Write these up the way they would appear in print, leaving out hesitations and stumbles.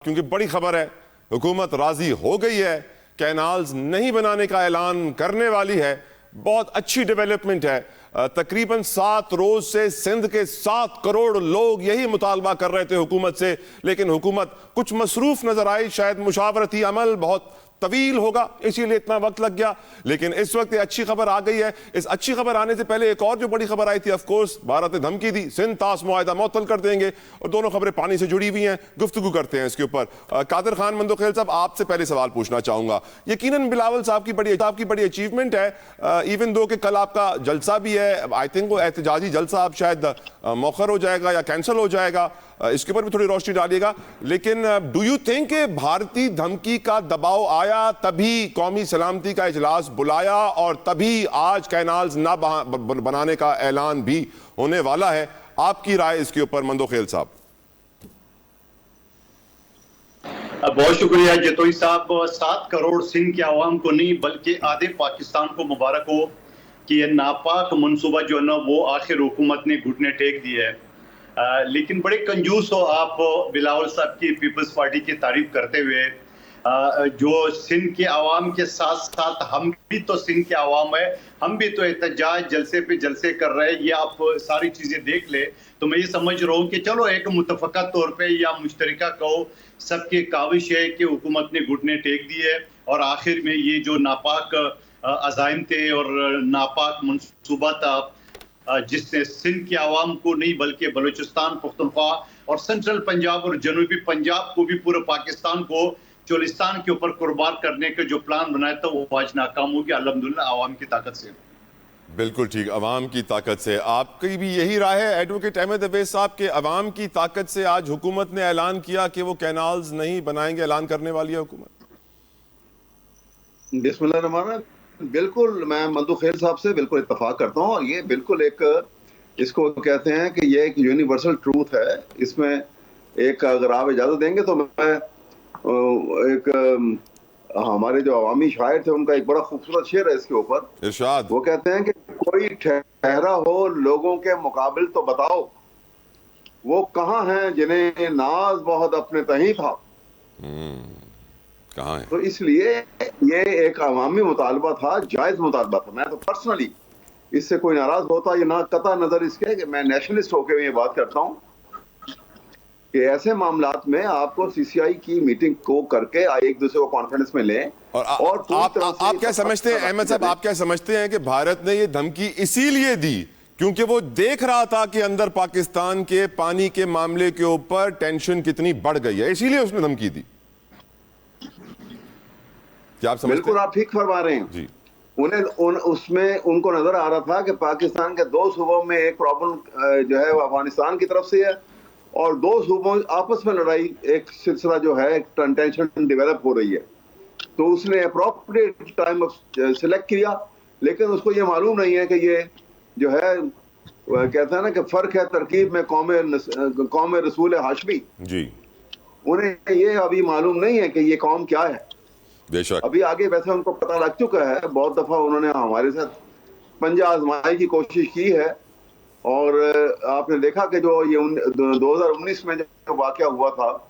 क्योंकि बड़ी खबर है, हुकूमत राजी हो गई है, कैनाल्स नहीं बनाने का ऐलान करने वाली है। बहुत अच्छी डेवलपमेंट है। तकरीबन 7 रोज से सिंध के 7 करोड़ लोग यही मुतालबा कर रहे थे हुकूमत से, लेकिन हुकूमत कुछ मसरूफ नजर आई। शायद मुशावरती अमल बहुत तवील होगा, इसीलिए इतना वक्त लग गया। लेकिन इस वक्त ये अच्छी खबर आ गई है। इस अच्छी खबर आने से पहले एक और जो बड़ी खबर आई थी, ऑफ कोर्स भारत ने धमकी दी सिंध ताश मुआहदा मुअत्तल कर देंगे, और दोनों खबरें पानी से जुड़ी हुई हैं। गुफ्तगू करते हैं इसके ऊपर। कादिर खान मंदोखेल साहब, आपसे पहले सवाल पूछना चाहूंगा। यकीनन बिलावल साहब की बड़ी अचीवमेंट है, इवन दो कि कल आपका जलसा भी है। आई थिंक वो एहतजाजी जलसा अब शायद मौखर हो जाएगा या कैंसिल हो जाएगा, इसके ऊपर भी थोड़ी रोशनी डालिएगा। लेकिन डू यू थिंक भारतीय धमकी का दबाव आया तभी कौमी सलामती का इजलास बुलाया और तभी आज कैनाल्स ना बनाने का ऐलान भी होने वाला है? आपकी राय इसके ऊपर मंदोखेल साहब। बहुत शुक्रिया जतोई साहब। 7 करोड़ सिंध के आवाम को नहीं बल्कि आधे पाकिस्तान को मुबारक हो कि यह नापाक मनसूबा जो है ना वो आखिर हुकूमत ने घुटने टेक दिए है। लेकिन बड़े कंजूस हो आप बिलावल साहब की पीपल्स पार्टी की तारीफ करते हुए। जो सिंध के आवाम के साथ साथ हम भी तो सिंध के आवाम है, हम भी तो एहतजाज जलसे पे जलसे कर रहे हैं। ये आप सारी चीजें देख ले तो मैं ये समझ रहा हूँ कि चलो एक मुतफ़क़ा तौर पे या मुश्तरका कहो, सबकी काविश है कि हुकूमत ने घुटने टेक दिए और आखिर में ये जो नापाक अज़ाइम थे और नापाक मनसूबा था जिसने सिंध के आवाम को नहीं बल्कि बलूचिस्तान, पुख्तनख्वा और सेंट्रल पंजाब और जनूबी पंजाब को भी पूरे पाकिस्तान को चोलिस्तान के ऊपर कुर्बान करने का जो प्लान बनाया था वो आज नाकाम हो गया, अल्हम्दुलिल्लाह आवाम की ताकत से। बिल्कुल ठीक, अवाम की ताकत से। आपकी भी यही राय है एडवोकेट अहमद अवैस साहब के? अवाम की ताकत से आज हुकूमत ने ऐलान किया कि वो कैनाल्स नहीं बनाएंगे, ऐलान करने वाली है हुकूमत। बिस्मिल्लाह, बिल्कुल मैं मंदोखेल साहब से बिल्कुल इत्तफाक करता हूँ। ये बिल्कुल एक, इसको कहते हैं कि ये एक यूनिवर्सल ट्रूथ है। इसमें एक, अगर आप इजाजत देंगे तो मैं एक हमारे जो अवामी शायर थे उनका एक बड़ा खूबसूरत शेर है इसके ऊपर। इरशाद। वो कहते हैं कि कोई ठहरा हो लोगों के मुकाबिल तो बताओ, वो कहाँ हैं जिन्हें नाज बहुत अपने तहीं था। कहाँ है? तो इसलिए ये एक अवामी मुतालबा था, जायज मुतालबा था। मैं तो पर्सनली इससे कोई नाराज होता या ना, कता नजर इसके कि मैं नेशनलिस्ट होकर ये बात करता हूँ कि ऐसे मामलात में आपको सीसीआई की मीटिंग को करके एक दूसरे को कॉन्फ्रेंस में लें। और आप क्या समझते हैं अहमद साहब, आप क्या समझते हैं कि भारत ने ये धमकी इसीलिए दी क्योंकि वो देख रहा था कि अंदर पाकिस्तान के पानी के मामले के ऊपर टेंशन कितनी बढ़ गई है, इसीलिए उसने धमकी दी? क्या आप समझते हैं? बिल्कुल आप ठीक फरमा रहे हैं जी। उसमें उनको नजर आ रहा था कि पाकिस्तान के 2 सूबों में एक प्रॉब्लम जो है वो अफगानिस्तान की तरफ से है और 2 सूबों आपस में लड़ाई, एक सिलसिला जो है एक टेंशन डेवलप हो रही है। तो उसने अप्रोप्रिएट टाइम सिलेक्ट किया, लेकिन उसको ये मालूम नहीं है कि ये जो है कहते हैं ना कि फर्क है तरकीब में कौम रसूल हाशमी जी। उन्हें ये अभी मालूम नहीं है कि ये कौम क्या है। बेशक अभी आगे वैसे उनको पता लग चुका है, बहुत दफा उन्होंने हमारे साथ पंजा आजमाई की कोशिश की है। और आपने देखा कि जो ये 2019 में जो वाकया हुआ था,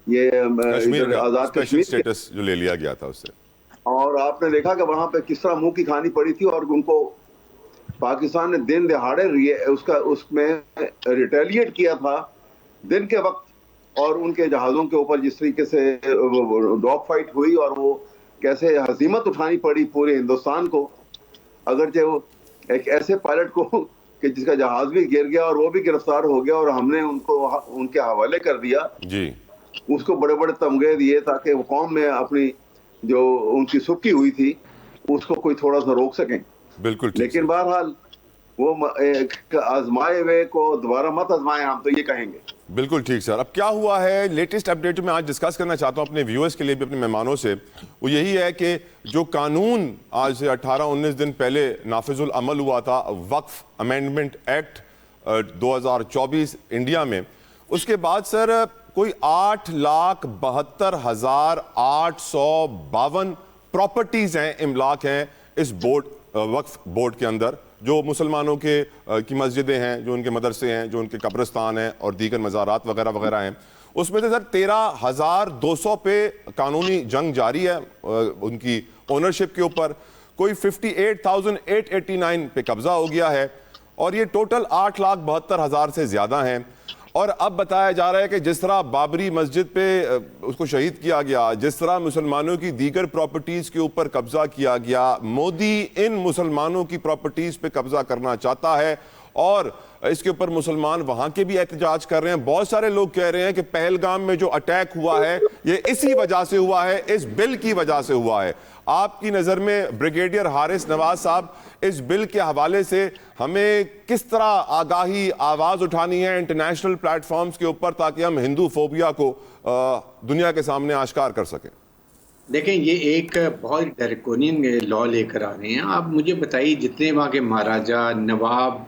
ये आजाद कश्मीर स्टेटस जो ले लिया गया था उससे, और आपने देखा कि वहां पे किस तरह मुंह की खानी पड़ी थी और उनको पाकिस्तान ने दिन दहाड़े उसमें रिटेलिएट किया था दिन के वक्त, और उनके जहाजों के ऊपर जिस तरीके से डॉग फाइट हुई और वो कैसे हजीमत उठानी पड़ी पूरे हिंदुस्तान को। अगरचे वो एक ऐसे पायलट को कि जिसका जहाज भी गिर गया और वो भी गिरफ्तार हो गया और हमने उनको उनके हवाले कर दिया जी। उसको बड़े बड़े तमगे दिए ताकि वो कौम में अपनी जो उनकी सुक्की हुई थी उसको कोई थोड़ा सा रोक सकें। बिल्कुल। लेकिन बहरहाल वो आजमाए हुए को दोबारा मत आजमाएं, हम तो ये कहेंगे। बिल्कुल ठीक सर। अब क्या हुआ है लेटेस्ट अपडेट में आज डिस्कस करना चाहता हूं अपने व्यूअर्स के लिए भी, अपने मेहमानों से, वो यही है कि जो कानून आज से 18-19 दिन पहले नाफिजुल अमल हुआ था, वक्फ अमेंडमेंट एक्ट 2024 इंडिया में, उसके बाद सर कोई 8,72,852 प्रॉपर्टीज हैं, इमलाक हैं इस बोर्ड, वक्फ बोर्ड के अंदर, जो मुसलमानों के की मस्जिदें हैं, जो उनके मदरसे हैं, जो उनके कब्रिस्तान हैं और दीगर मज़ारात वगैरह वगैरह हैं। उसमें से सर 13,200 पे कानूनी जंग जारी है उनकी ओनरशिप के ऊपर, कोई 58,889 पे कब्जा हो गया है और ये टोटल 8,72,000 से ज्यादा हैं। और अब बताया जा रहा है कि जिस तरह बाबरी मस्जिद पे उसको शहीद किया गया, जिस तरह मुसलमानों की दीगर प्रॉपर्टीज के ऊपर कब्जा किया गया, मोदी इन मुसलमानों की प्रॉपर्टीज पे कब्जा करना चाहता है और इसके ऊपर मुसलमान वहां के भी एहतजाज कर रहे हैं। बहुत सारे लोग कह रहे हैं कि पहलगाम में जो अटैक हुआ है ये इसी वजह से हुआ है, इस बिल की वजह से हुआ है। आपकी नजर में ब्रिगेडियर हारिस नवाज साहब, इस बिल के हवाले से हमें किस तरह आगाही आवाज उठानी है इंटरनेशनल प्लेटफॉर्म्स के ऊपर ताकि हम हिंदू फोबिया को दुनिया के सामने आश्कार कर सकें? देखें, ये एक बहुत ड्रैकोनियन लॉ लेकर आ रहे हैं। आप मुझे बताइए, जितने वहाँ के महाराजा, नवाब,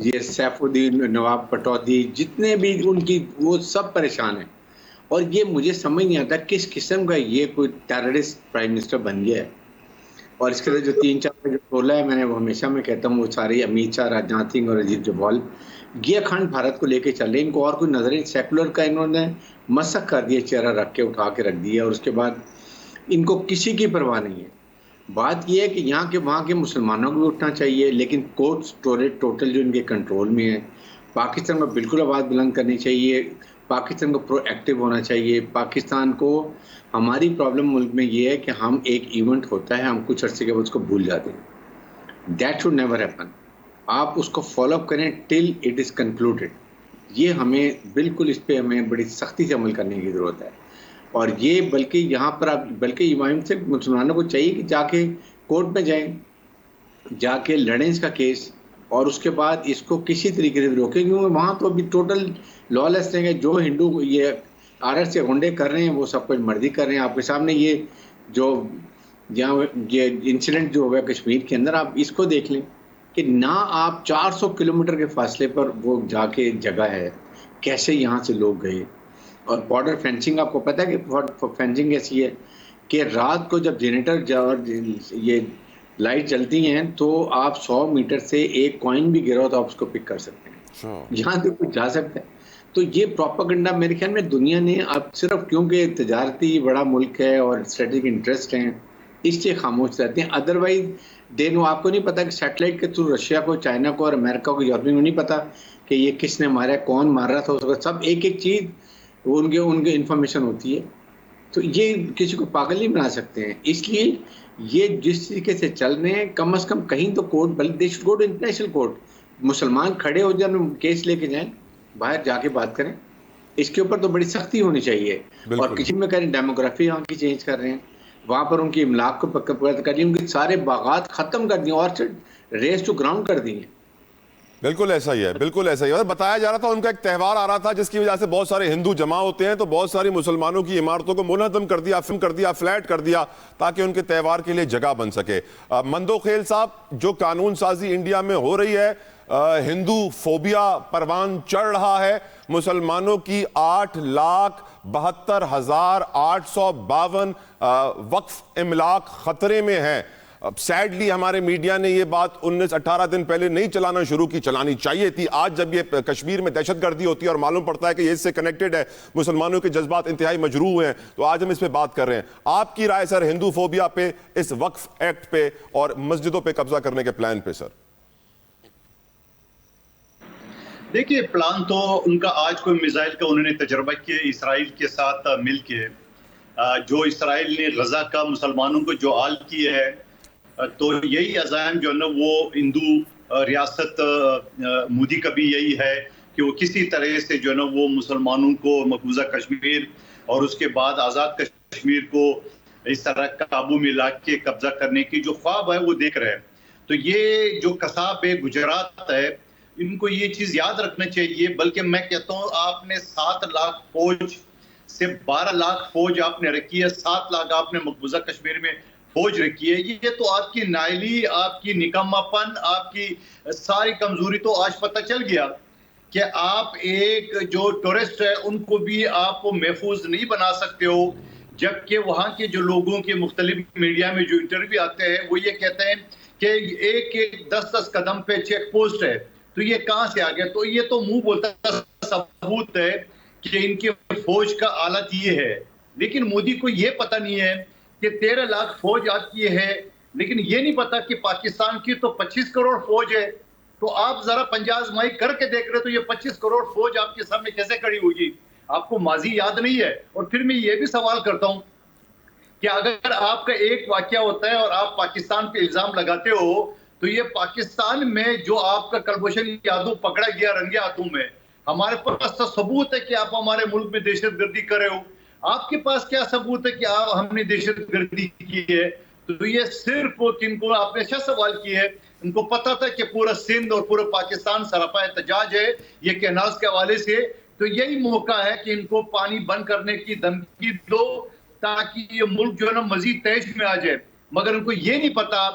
ये सैफुद्दीन, नवाब पटौदी, जितने भी उनकी, वो सब परेशान हैं। और ये मुझे समझ नहीं आता किस किस्म का ये कोई टेररिस्ट प्राइम मिनिस्टर बन गया है। और इसके लिए जो 3-4 का जो टोला है, मैंने वो हमेशा मैं कहता हूँ, वो सारे अमित शाह, राजनाथ सिंह और अजीत डोभाल ये अखंड भारत को लेके चल रहे हैं। इनको और कोई नजर नहीं, सेकुलर का इन्होंने मसक कर दिया, चेहरा रख के उठा के रख दिया और उसके बाद इनको किसी की परवाह नहीं है। बात यह है कि यहाँ के वहाँ के मुसलमानों को भी उठना चाहिए, लेकिन कोर्ट स्टोरेज टोटल जो इनके कंट्रोल में है। पाकिस्तान को बिल्कुल आवाज़ बुलंद करनी चाहिए, पाकिस्तान को प्रोएक्टिव होना चाहिए। पाकिस्तान को, हमारी प्रॉब्लम मुल्क में ये है कि हम एक इवेंट होता है, हम कुछ अर्से के बाद उसको भूल जाते हैं। That should never happen. आप उसको फॉलोअप करें टिल इट इज़ कंक्लूडेड। ये हमें बिल्कुल, इस पर हमें बड़ी सख्ती से अमल करने की ज़रूरत है। और ये बल्कि यहाँ पर आप, बल्कि इमाम से मुसलमानों को चाहिए कि जाके कोर्ट में जाएं, जाके लड़ें इसका केस और उसके बाद इसको किसी तरीके से रोकें, क्योंकि वहाँ तो अभी टोटल लॉलेस है। जो हिंदू ये आरएस से गुंडे कर रहे हैं वो सब कुछ मर्जी कर रहे हैं। आपके सामने ये जो जहाँ ये इंसिडेंट जो हुआ कश्मीर के अंदर, आप इसको देख लें कि ना आप 400 किलोमीटर के फासले पर वो जाके जगह है, कैसे यहाँ से लोग गए। और बॉर्डर फेंसिंग, आपको पता है कि फेंसिंग ऐसी है कि रात को जब जनरेटर ये लाइट जलती हैं तो आप 100 मीटर से एक कॉइन भी गिरा हो तो आप उसको पिक कर सकते हैं। यहाँ तक कुछ जा सकता है। तो ये प्रोपेगेंडा मेरे ख्याल में दुनिया ने अब सिर्फ क्योंकि तजारती बड़ा मुल्क है और स्ट्रेटेजिक इंटरेस्ट हैं, इससे खामोश रहते हैं। अदरवाइज देनो, आपको नहीं पता कि सैटेलाइट के थ्रू रशिया को, चाइना को और अमेरिका को, यूरोपियन को नहीं पता कि ये किसने मारा, कौन मार रहा था, उसका सब एक एक चीज़ उनके इंफॉर्मेशन होती है। तो ये किसी को पागल नहीं बना सकते हैं। इसलिए ये जिस तरीके से चल रहे हैं, कम से कम कहीं तो कोर्ट, बल्कि they should go to international court. मुसलमान खड़े हो जाए, केस लेके जाएं, बाहर जाके बात करें। इसके ऊपर तो बड़ी सख्ती होनी चाहिए। और किसी में करें, डेमोग्राफी वहाँ की चेंज कर रहे हैं, वहाँ पर उनकी इमलाक को पक्का कर दिए, उनके सारे बागात खत्म कर दिए और रेस टू ग्राउंड कर दिए। बिल्कुल ऐसा ही है, बिल्कुल ऐसा ही है। बताया जा रहा था उनका एक त्यौहार आ रहा था जिसकी वजह से बहुत सारे हिंदू जमा होते हैं, तो बहुत सारी मुसलमानों की इमारतों को मुनहदम कर दिया, फिल्म कर दिया, फ्लैट कर दिया ताकि उनके त्यौहार के लिए जगह बन सके। मंदोखेल साहब, जो कानून साजी इंडिया में हो रही है, हिंदू फोबिया परवान चढ़ रहा है। मुसलमानों की 8,72,852 वक्फ इमलाक खतरे में है। अब सैडली हमारे मीडिया ने ये बात 19-18 दिन पहले नहीं चलाना शुरू की, चलानी चाहिए थी। आज जब ये कश्मीर में दहशतगर्दी होती है और मालूम पड़ता है कि ये इससे कनेक्टेड है, मुसलमानों के जज्बात इंतहाई मजरूह हैं, तो आज हम इस पे बात कर रहे हैं। आपकी राय सर, हिंदू फोबिया पे, इस वक्फ एक्ट पे और मस्जिदों पे कब्जा करने के प्लान पे? सर देखिए, प्लान तो उनका आज कोई मिसाइल का उन्होंने तजर्बा किया इसराइल के साथ मिलके। जो इसराइल ने गजा का मुसलमानों को जो हाल किया है, तो यही अज़ाम जो है ना वो हिंदू रियासत मोदी का भी यही है कि वो किसी तरह से जो है ना वो मुसलमानों को मकबूजा कश्मीर और उसके बाद आज़ाद कश्मीर को इस तरह काबू में ला के कब्जा करने की जो ख्वाब है वो देख रहे हैं। तो ये जो कसाब है, गुजरात है, इनको ये चीज़ याद रखना चाहिए। बल्कि मैं कहता हूँ, आपने 7 लाख फौज से 12 लाख फौज आपने रखी है, 7 लाख आपने मकबूजा कश्मीर में फौज रखी है। ये तो आपकी नाइली, आपकी निकम्मापन, आपकी सारी कमजोरी तो आज पता चल गया कि आप एक जो टूरिस्ट है उनको भी आप महफूज नहीं बना सकते हो। जबकि वहाँ के जो लोगों के मुख्तलिफ मीडिया में जो इंटरव्यू आते हैं वो ये कहते हैं कि एक 10-10 कदम पे चेक पोस्ट है, तो ये कहाँ से आ गया? तो ये तो मुंह बोलता सबूत है कि इनकी फौज का हालत ये है, लेकिन मोदी को ये पता नहीं है कि 13 लाख फौज आपकी है, लेकिन ये नहीं पता कि पाकिस्तान की तो 25 करोड़ फौज है। तो आप जरा पंजाब आजमाई करके देख रहे तो ये 25 करोड़ फौज आपके सामने कैसे खड़ी होगी? आपको माजी याद नहीं है। और फिर मैं ये भी सवाल करता हूं कि अगर आपका एक वाकया होता है और आप पाकिस्तान पे इल्जाम लगाते हो, तो ये पाकिस्तान में जो आपका कुलभूषण यादव पकड़ा गया रंगे हाथों में, हमारे पास तो सबूत है कि आप हमारे मुल्क में दहशतगर्दी कर रहे हो। आपके पास क्या सबूत है कि आप हमने दहशतगर्दी की है? तो ये सिर्फ किनको आपने अच्छा सवाल किया है, उनको पता था कि पूरा सिंध और पूरा पाकिस्तान सरापा एहतजाज है ये कैनाल्स के हवाले से, तो यही मौका है कि इनको पानी बंद करने की धमकी दो ताकि ये मुल्क जो है ना मजीद तैश में आ जाए। मगर उनको ये नहीं पता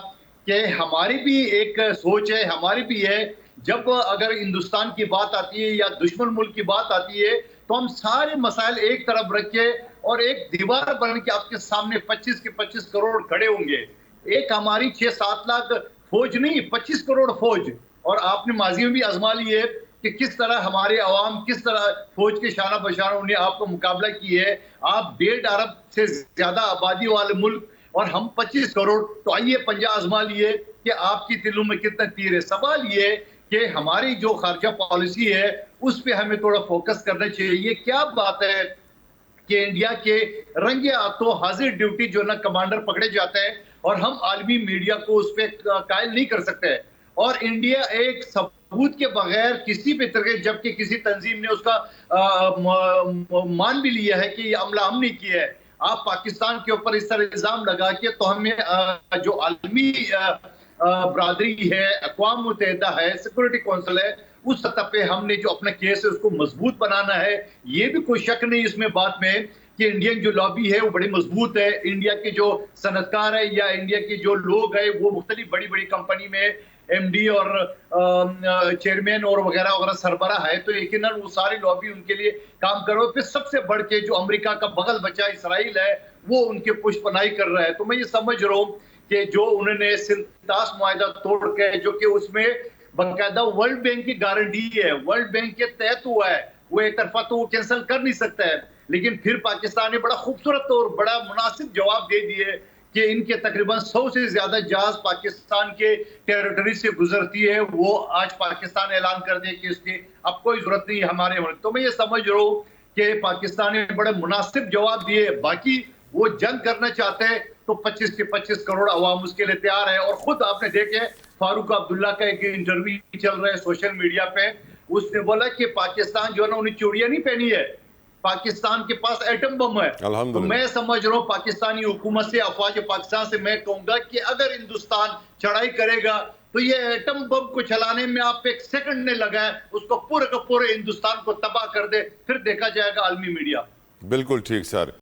कि हमारी भी एक सोच है, हमारी भी है, जब अगर हिंदुस्तान की बात आती है या दुश्मन मुल्क की बात आती है तो हम सारे मसाइल एक तरफ रख के और एक दीवार बन के आपके सामने 25 के 25 करोड़ खड़े होंगे। एक हमारी 6-7 लाख फौज नहीं, 25 करोड़ फौज। और आपने माजी में भी आजमा ली है कि किस तरह हमारे अवाम किस तरह फौज के शाना बशाना उन्हें आपको मुकाबला की है। आप 1.5 अरब से ज्यादा आबादी वाले मुल्क और हम 25 करोड़। तो आइए पंजा आजमा लिए कि आपकी दिलों में कितना तीर है। सवाल ये कि हमारी जो खारजा पॉलिसी है उस पर हमें थोड़ा फोकस करना चाहिए। ये क्या बात है कि इंडिया के रंगे हाथों हाजिर ड्यूटी जो ना कमांडर पकड़े जाते हैं और हम आलमी मीडिया को उस पर कायल नहीं कर सकते। और इंडिया एक सबूत के बगैर किसी भी तरह, जबकि किसी तंजीम ने उसका मान भी लिया है कि ये हमला हम नहीं किया है, आप पाकिस्तान के ऊपर इस तरह इल्जाम लगा के तो हमें जो आलमी बरादरी है, अक़वाम मुत्तहिदा है, सिक्योरिटी काउंसिल है, उस सतह पे हमने जो अपना केस है उसको मजबूत बनाना है। ये भी कोई शक नहीं इसमें बात में कि इंडियन जो लॉबी है वो बड़ी मजबूत है। इंडिया के जो सनतकार है या इंडिया के जो लोग हैं वो मुख्तलिफ बड़ी बड़ी कंपनी में एमडी और चेयरमैन और वगैरह वगैरह सरबरा है, तो यकीनन वो सारी लॉबी उनके लिए काम करो। फिर सबसे बढ़ के जो अमेरिका का बगल बचा इसराइल है वो उनके पुष्पनाई कर रहा है। तो मैं ये समझ रहा हूँ कि जो उन्होंने सिंतास मुआहदा तोड़ के, जो कि उसमें बाकायदा वर्ल्ड बैंक की गारंटी है, वर्ल्ड बैंक के तहत हुआ है, वो एक तरफा तो वो कैंसिल कर नहीं सकता है। लेकिन फिर पाकिस्तान ने बड़ा खूबसूरत और बड़ा मुनासिब जवाब दे दिए कि इनके तकरीबन 100 से ज्यादा जहाज पाकिस्तान के टेरिटरी से गुजरती है, वो आज पाकिस्तान ऐलान कर दे कि इसकी अब कोई जरूरत नहीं है हमारे मुल्क। तो मैं ये समझ रहा हूँ कि पाकिस्तान ने बड़े मुनासिब जवाब दिए। बाकी वो जंग करना चाहते हैं तो 25 के 25 करोड़ अवाम उसके लिए तैयार है। और खुद आपने देखे फारूक अब्दुल्ला का एक इंटरव्यू चल रहा है सोशल मीडिया पे, उसने बोला कि पाकिस्तान जो है ना उन्हें चूड़ियां नहीं पहनी है, पाकिस्तान के पास एटम बम है। तो मैं समझ रहा हूँ पाकिस्तानी हुकूमत से, अफवाज पाकिस्तान से मैं कहूंगा कि अगर हिंदुस्तान चढ़ाई करेगा तो ये एटम बम को चलाने में आप एक सेकंड ने लगा है, उसको पूरे का पूरे हिंदुस्तान को तबाह कर दे, फिर देखा जाएगा आलमी मीडिया। बिल्कुल ठीक सर।